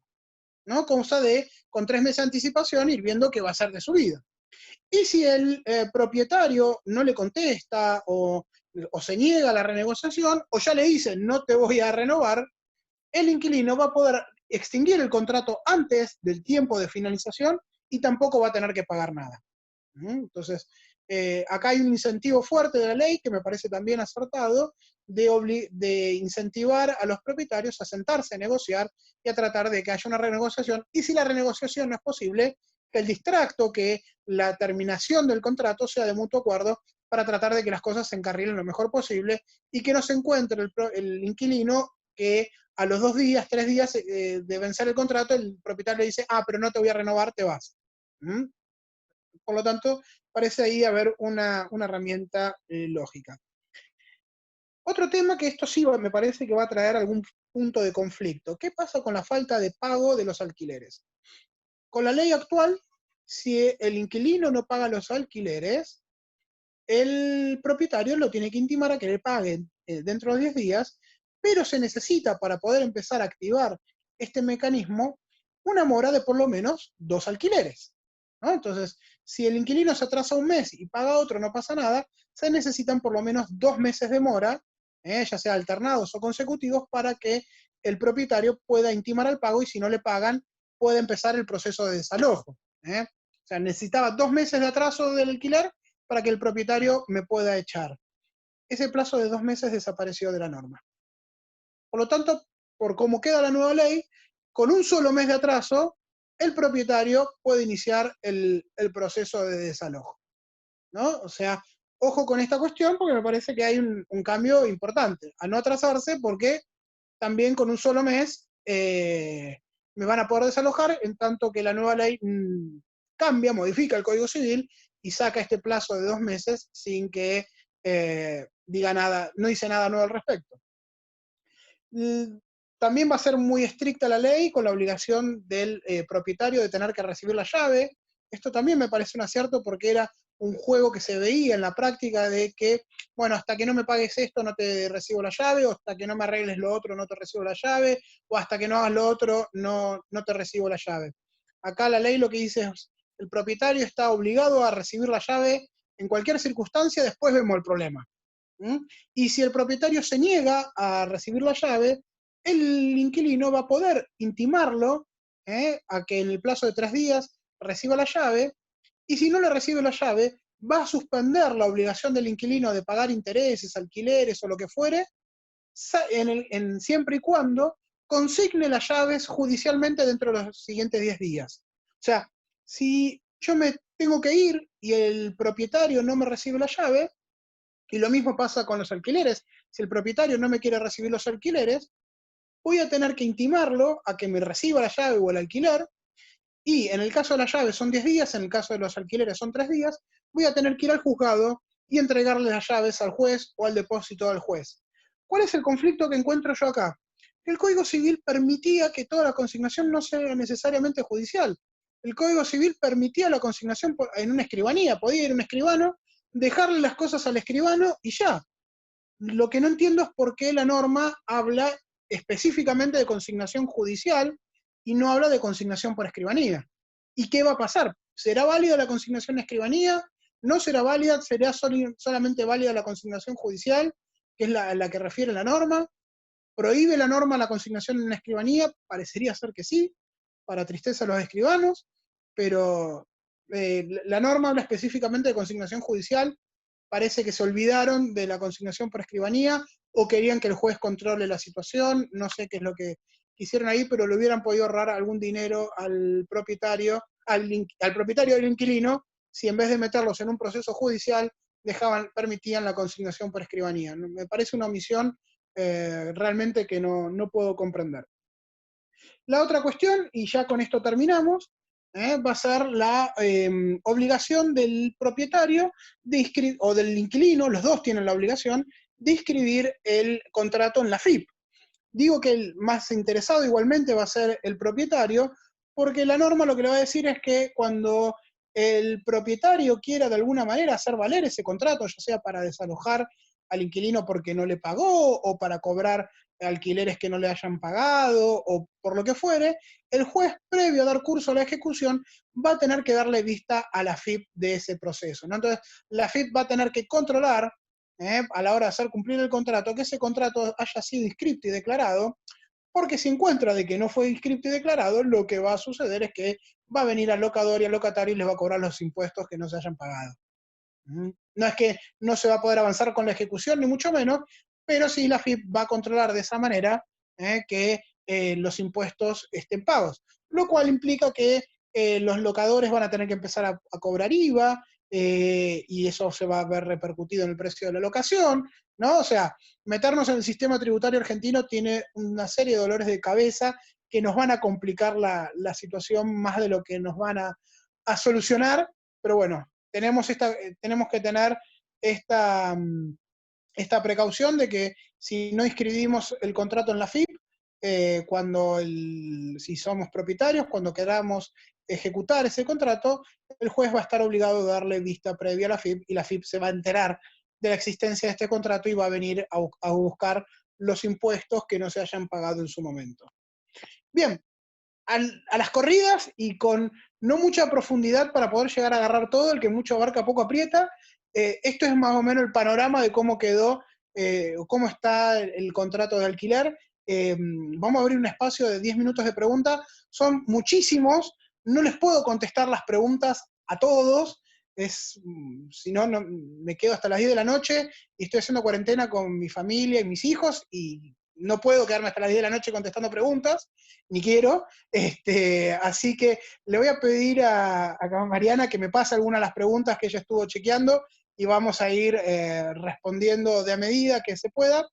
S1: ¿no? Cosa de, con 3 meses de anticipación, ir viendo qué va a hacer de su vida. Y si el propietario no le contesta o se niega a la renegociación, o ya le dice no te voy a renovar, el inquilino va a poder extinguir el contrato antes del tiempo de finalización y tampoco va a tener que pagar nada. Entonces, acá hay un incentivo fuerte de la ley que me parece también acertado de incentivar a los propietarios a sentarse a negociar y a tratar de que haya una renegociación, y si la renegociación no es posible, que el distracto, que la terminación del contrato sea de mutuo acuerdo para tratar de que las cosas se encarrilen lo mejor posible y que no se encuentre el inquilino que a los 2 días, 3 días de vencer el contrato, el propietario le dice, pero no te voy a renovar, te vas. ¿Mm? Por lo tanto, parece ahí haber una herramienta lógica. Otro tema que esto sí me parece que va a traer algún punto de conflicto. ¿Qué pasa con la falta de pago de los alquileres? Con la ley actual, si el inquilino no paga los alquileres, el propietario lo tiene que intimar a que le paguen dentro de 10 días, pero se necesita para poder empezar a activar este mecanismo una mora de por lo menos 2 alquileres. ¿No? Entonces, si el inquilino se atrasa un mes y paga otro, no pasa nada, se necesitan por lo menos 2 meses de mora, ya sea alternados o consecutivos, para que el propietario pueda intimar al pago y si no le pagan, puede empezar el proceso de desalojo. O sea, necesitaba 2 meses de atraso del alquiler para que el propietario me pueda echar. Ese plazo de 2 meses desapareció de la norma. Por lo tanto, por cómo queda la nueva ley, con un solo mes de atraso, el propietario puede iniciar el proceso de desalojo. ¿No? O sea, ojo con esta cuestión porque me parece que hay un cambio importante. A no atrasarse porque también con un solo mes me van a poder desalojar, en tanto que la nueva ley cambia, modifica el Código Civil y saca este plazo de 2 meses sin que diga nada, no dice nada nuevo al respecto. También va a ser muy estricta la ley con la obligación del propietario de tener que recibir la llave. Esto también me parece un acierto porque era un juego que se veía en la práctica de que, bueno, hasta que no me pagues esto no te recibo la llave, o hasta que no me arregles lo otro no te recibo la llave, o hasta que no hagas lo otro no te recibo la llave. Acá la ley lo que dice es, el propietario está obligado a recibir la llave en cualquier circunstancia, después vemos el problema. Y si el propietario se niega a recibir la llave, el inquilino va a poder intimarlo a que en el plazo de 3 días reciba la llave, y si no le recibe la llave, va a suspender la obligación del inquilino de pagar intereses, alquileres o lo que fuere, siempre y cuando consigne las llaves judicialmente dentro de los siguientes 10 días. O sea, si yo me tengo que ir y el propietario no me recibe la llave, y lo mismo pasa con los alquileres. Si el propietario no me quiere recibir los alquileres, voy a tener que intimarlo a que me reciba la llave o el alquiler, y en el caso de la llave son 10 días, en el caso de los alquileres son 3 días, voy a tener que ir al juzgado y entregarle las llaves al juez o al depósito del juez. ¿Cuál es el conflicto que encuentro yo acá? El Código Civil permitía que toda la consignación no sea necesariamente judicial. El Código Civil permitía la consignación en una escribanía, podía ir un escribano, dejarle las cosas al escribano y ya. Lo que no entiendo es por qué la norma habla específicamente de consignación judicial y no habla de consignación por escribanía. ¿Y qué va a pasar? ¿Será válida la consignación en escribanía? ¿No será válida? ¿Será solamente válida la consignación judicial, que es la que refiere la norma? ¿Prohíbe la norma la consignación en escribanía? Parecería ser que sí, para tristeza de los escribanos, pero la norma habla específicamente de consignación judicial. Parece que se olvidaron de la consignación por escribanía o querían que el juez controle la situación, no sé qué es lo que hicieron ahí, pero le hubieran podido ahorrar algún dinero al propietario, al propietario del inquilino, si en vez de meterlos en un proceso judicial, permitían la consignación por escribanía. Me parece una omisión realmente que no puedo comprender. La otra cuestión, y ya con esto terminamos, va a ser la obligación del propietario o del inquilino, los dos tienen la obligación, de inscribir el contrato en la FIP. Digo que el más interesado igualmente va a ser el propietario, porque la norma lo que le va a decir es que cuando el propietario quiera de alguna manera hacer valer ese contrato, ya sea para desalojar al inquilino porque no le pagó, o para cobrar alquileres que no le hayan pagado, o por lo que fuere, el juez, previo a dar curso a la ejecución, va a tener que darle vista a la FIP de ese proceso, ¿no? Entonces, la FIP va a tener que controlar, a la hora de hacer cumplir el contrato, que ese contrato haya sido inscripto y declarado, porque si encuentra de que no fue inscripto y declarado, lo que va a suceder es que va a venir al locador y al locatario y les va a cobrar los impuestos que no se hayan pagado. No es que no se va a poder avanzar con la ejecución, ni mucho menos, pero sí la FIP va a controlar de esa manera que los impuestos estén pagos, lo cual implica que los locadores van a tener que empezar a cobrar IVA, y eso se va a ver repercutido en el precio de la locación, ¿no? O sea, meternos en el sistema tributario argentino tiene una serie de dolores de cabeza que nos van a complicar la situación más de lo que nos van a solucionar, pero bueno, tenemos que tener esta, esta precaución de que si no inscribimos el contrato en la FIP, si somos propietarios, cuando queramos ejecutar ese contrato, el juez va a estar obligado a darle vista previa a la FIP, y la FIP se va a enterar de la existencia de este contrato y va a venir a buscar los impuestos que no se hayan pagado en su momento. Bien, a las corridas y con no mucha profundidad para poder llegar a agarrar todo, el que mucho abarca poco aprieta, esto es más o menos el panorama de cómo quedó, cómo está el contrato de alquiler. Vamos a abrir un espacio de 10 minutos de preguntas, son muchísimos, no les puedo contestar las preguntas a todos, si no, me quedo hasta las 10 de la noche y estoy haciendo cuarentena con mi familia y mis hijos y no puedo quedarme hasta las 10 de la noche contestando preguntas, ni quiero. Así que le voy a pedir a Mariana que me pase algunas de las preguntas que ella estuvo chequeando y vamos a ir respondiendo de a medida que se pueda.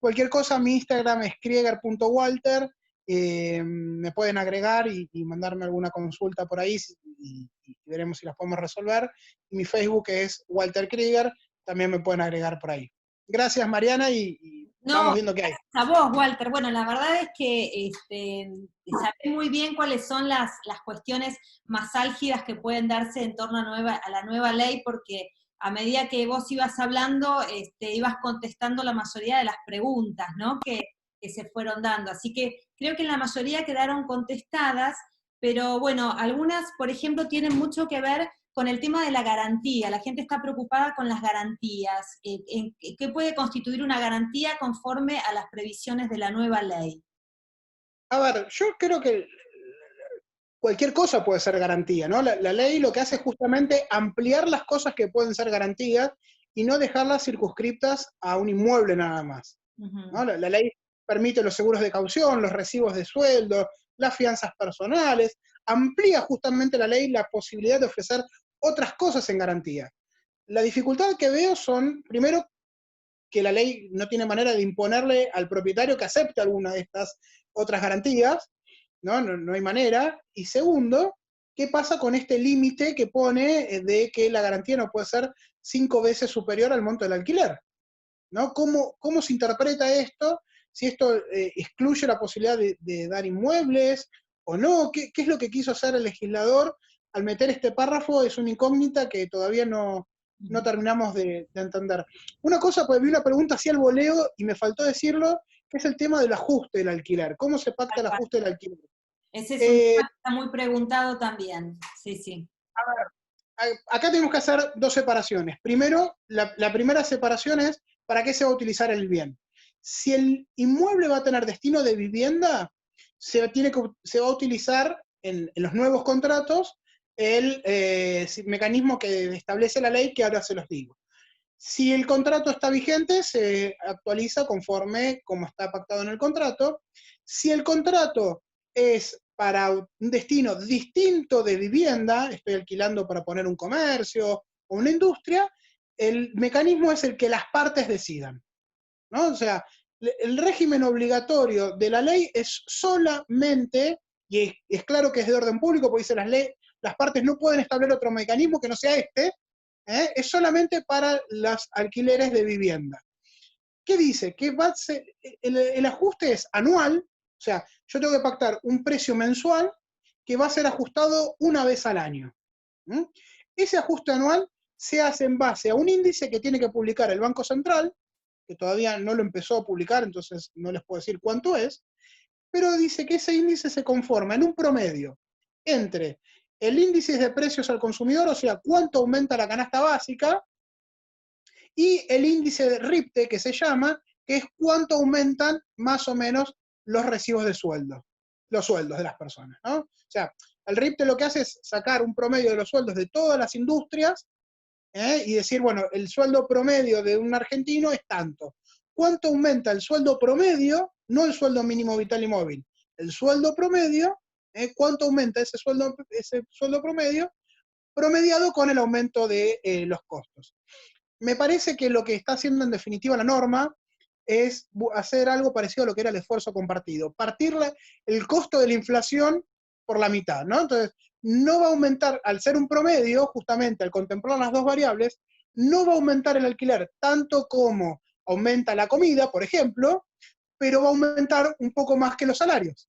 S1: Cualquier cosa, mi Instagram es krieger.walter, me pueden agregar y mandarme alguna consulta por ahí y veremos si las podemos resolver. Y mi Facebook es Walter Krieger, también me pueden agregar por ahí. Gracias, Mariana, y vamos
S2: No,
S1: viendo qué hay.
S2: a vos, Walter. Bueno, la verdad es que sabés muy bien cuáles son las cuestiones más álgidas que pueden darse en torno a la nueva ley, porque a medida que vos ibas hablando, ibas contestando la mayoría de las preguntas, ¿no? Que se fueron dando. Así que creo que la mayoría quedaron contestadas, pero bueno, algunas, por ejemplo, tienen mucho que ver con el tema de la garantía. La gente está preocupada con las garantías. ¿Qué puede constituir una garantía conforme a las previsiones de la nueva ley?
S1: A ver, yo creo que cualquier cosa puede ser garantía, ¿no? La ley lo que hace es justamente ampliar las cosas que pueden ser garantías y no dejarlas circunscriptas a un inmueble nada más, ¿no? La ley permite los seguros de caución, los recibos de sueldo, las fianzas personales, amplía justamente la ley la posibilidad de ofrecer otras cosas en garantía. La dificultad que veo son, primero, que la ley no tiene manera de imponerle al propietario que acepte alguna de estas otras garantías, no hay manera. Y segundo, ¿qué pasa con este límite que pone de que la garantía no puede ser 5 veces superior al monto del alquiler? ¿No? ¿Cómo se interpreta esto? Si esto excluye la posibilidad de dar inmuebles o no, ¿qué es lo que quiso hacer el legislador al meter este párrafo? Es una incógnita que todavía no terminamos de entender. Una cosa, pues vi una pregunta así al voleo y me faltó decirlo, que es el tema del ajuste del alquiler. ¿Cómo se pacta el ajuste del alquiler?
S2: Ese es un tema que está muy preguntado también. Sí, sí.
S1: A ver, acá tenemos que hacer dos separaciones. Primero, la primera separación es para qué se va a utilizar el bien. Si el inmueble va a tener destino de vivienda, se va a utilizar en los nuevos contratos el mecanismo que establece la ley, que ahora se los digo. Si el contrato está vigente, se actualiza conforme como está pactado en el contrato. Si el contrato es para un destino distinto de vivienda, estoy alquilando para poner un comercio o una industria, el mecanismo es el que las partes decidan, ¿no? O sea, el régimen obligatorio de la ley es solamente, y es claro que es de orden público, porque dice las partes no pueden establecer otro mecanismo que no sea este, es solamente para los alquileres de vivienda. ¿Qué dice? Que el ajuste es anual, o sea, yo tengo que pactar un precio mensual que va a ser ajustado una vez al año. Ese ajuste anual se hace en base a un índice que tiene que publicar el Banco Central, que todavía no lo empezó a publicar, entonces no les puedo decir cuánto es, pero dice que ese índice se conforma en un promedio entre el índice de precios al consumidor, o sea, cuánto aumenta la canasta básica, y el índice de RIPTE, que se llama, que es cuánto aumentan más o menos los recibos de sueldo, los sueldos de las personas, ¿no? O sea, el RIPTE lo que hace es sacar un promedio de los sueldos de todas las industrias, y decir, bueno, el sueldo promedio de un argentino es tanto. ¿Cuánto aumenta el sueldo promedio? No el sueldo mínimo vital y móvil. El sueldo promedio cuánto aumenta ese sueldo promedio, promediado con el aumento de los costos. Me parece que lo que está haciendo en definitiva la norma es hacer algo parecido a lo que era el esfuerzo compartido, partir el costo de la inflación por la mitad, ¿no? Entonces, no va a aumentar, al ser un promedio, justamente al contemplar las dos variables, no va a aumentar el alquiler tanto como aumenta la comida, por ejemplo, pero va a aumentar un poco más que los salarios.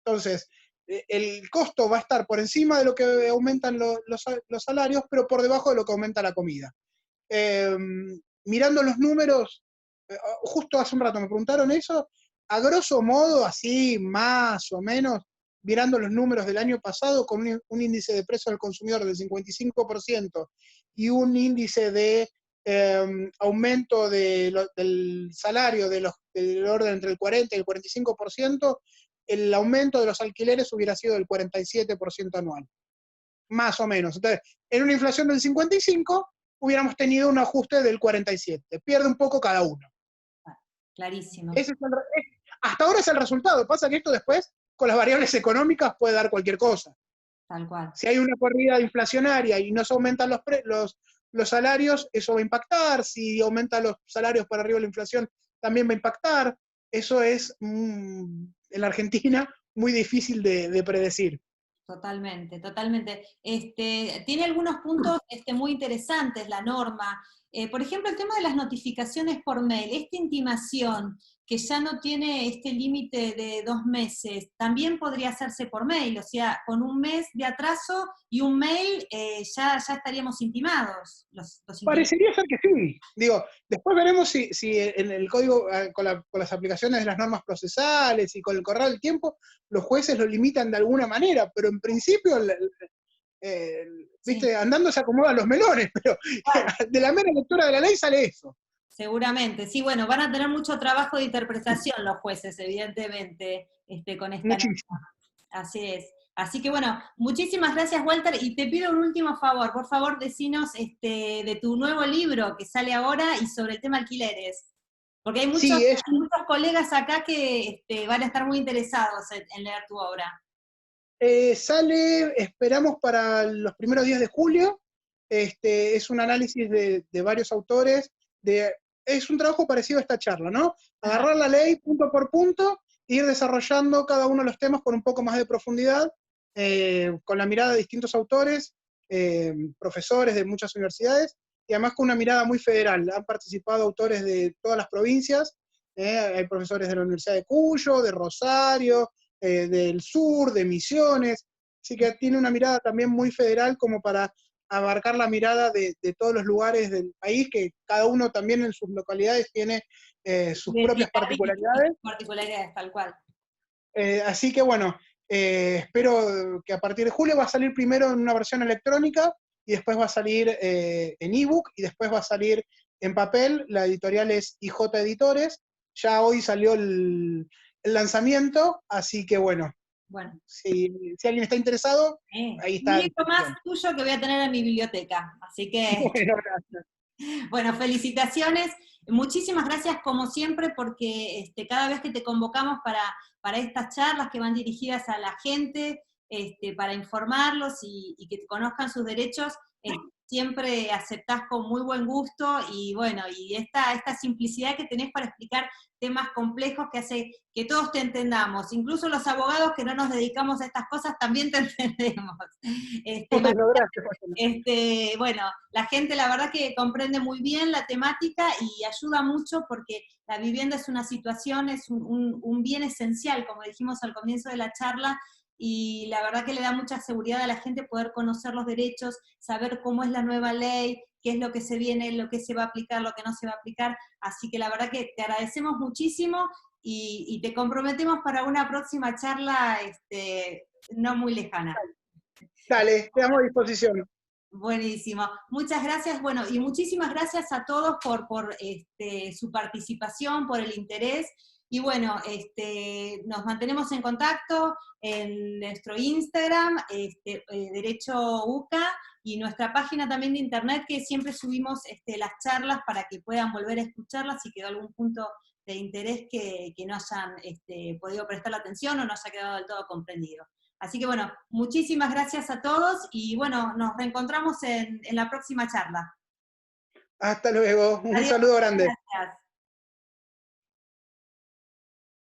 S1: Entonces, el costo va a estar por encima de lo que aumentan los salarios, pero por debajo de lo que aumenta la comida. Mirando los números, justo hace un rato me preguntaron eso, a grosso modo, así más o menos, mirando los números del año pasado, con un índice de precio del consumidor del 55% y un índice de aumento del salario del orden entre el 40 y el 45%, el aumento de los alquileres hubiera sido del 47% anual, más o menos. Entonces, en una inflación del 55, hubiéramos tenido un ajuste del 47. Pierde un poco cada uno.
S2: Clarísimo.
S1: Hasta ahora es el resultado. Pasa que esto después, con las variables económicas, puede dar cualquier cosa.
S2: Tal cual.
S1: Si hay una corrida inflacionaria y no se aumentan los salarios, eso va a impactar. Si aumentan los salarios para arriba de la inflación, también va a impactar. Eso es, en la Argentina, muy difícil de predecir.
S2: Totalmente, totalmente. Tiene algunos puntos muy interesantes la norma. Por ejemplo, el tema de las notificaciones por mail, esta intimación que ya no tiene este límite de 2 meses, también podría hacerse por mail, o sea, con un mes de atraso y un mail ya estaríamos intimados.
S1: Parecería ser que sí. Digo, después veremos si en el código, con las aplicaciones de las normas procesales y con el correr del tiempo, los jueces lo limitan de alguna manera, pero en principio, viste, andando se acomodan los melones, pero de la mera lectura de la ley sale eso.
S2: Seguramente, sí, bueno, van a tener mucho trabajo de interpretación los jueces, evidentemente, con esta norma. Así es. Así que bueno, muchísimas gracias, Walter, y te pido un último favor, por favor, decinos de tu nuevo libro que sale ahora y sobre el tema alquileres, porque hay muchos colegas acá que van a estar muy interesados en leer tu obra.
S1: Sale, esperamos para los primeros días de julio, es un análisis de varios autores, es un trabajo parecido a esta charla, ¿no? Agarrar la ley punto por punto, ir desarrollando cada uno de los temas con un poco más de profundidad, con la mirada de distintos autores, profesores de muchas universidades, y además con una mirada muy federal. Han participado autores de todas las provincias, hay profesores de la Universidad de Cuyo, de Rosario, del sur, de Misiones, así que tiene una mirada también muy federal como para abarcar la mirada de todos los lugares del país, que cada uno también en sus localidades tiene sus propias particularidades.
S2: Particularidades, tal cual.
S1: Así que bueno, espero que a partir de julio va a salir primero en una versión electrónica, y después va a salir en ebook, y después va a salir en papel. La editorial es IJ Editores, ya hoy salió el lanzamiento, así que bueno, si alguien está interesado, ahí está.
S2: Un libro más tuyo que voy a tener en mi biblioteca, así que...
S1: Bueno, gracias.
S2: Bueno, felicitaciones, muchísimas gracias como siempre, porque cada vez que te convocamos para estas charlas que van dirigidas a la gente, para informarlos y que conozcan sus derechos, siempre aceptás con muy buen gusto, y bueno, y esta simplicidad que tenés para explicar temas complejos que hace que todos te entendamos, incluso los abogados que no nos dedicamos a estas cosas también te entendemos.
S1: Bueno, gracias.
S2: Bueno, la gente la verdad que comprende muy bien la temática y ayuda mucho, porque la vivienda es una situación, es un bien esencial, como dijimos al comienzo de la charla, y la verdad que le da mucha seguridad a la gente poder conocer los derechos, saber cómo es la nueva ley, qué es lo que se viene, lo que se va a aplicar, lo que no se va a aplicar. Así que la verdad que te agradecemos muchísimo y te comprometemos para una próxima charla no muy lejana.
S1: Dale, te damos a disposición.
S2: Buenísimo. Muchas gracias. Bueno, y muchísimas gracias a todos por su participación, por el interés. Y bueno, nos mantenemos en contacto en nuestro Instagram, Derecho UCA, y nuestra página también de internet, que siempre subimos las charlas para que puedan volver a escucharlas si quedó algún punto interés que no hayan podido prestar la atención o no haya quedado del todo comprendido. Así que bueno, muchísimas gracias a todos y bueno, nos reencontramos en la próxima charla.
S1: Hasta luego, un
S2: Adiós,
S1: saludo grande.
S2: gracias.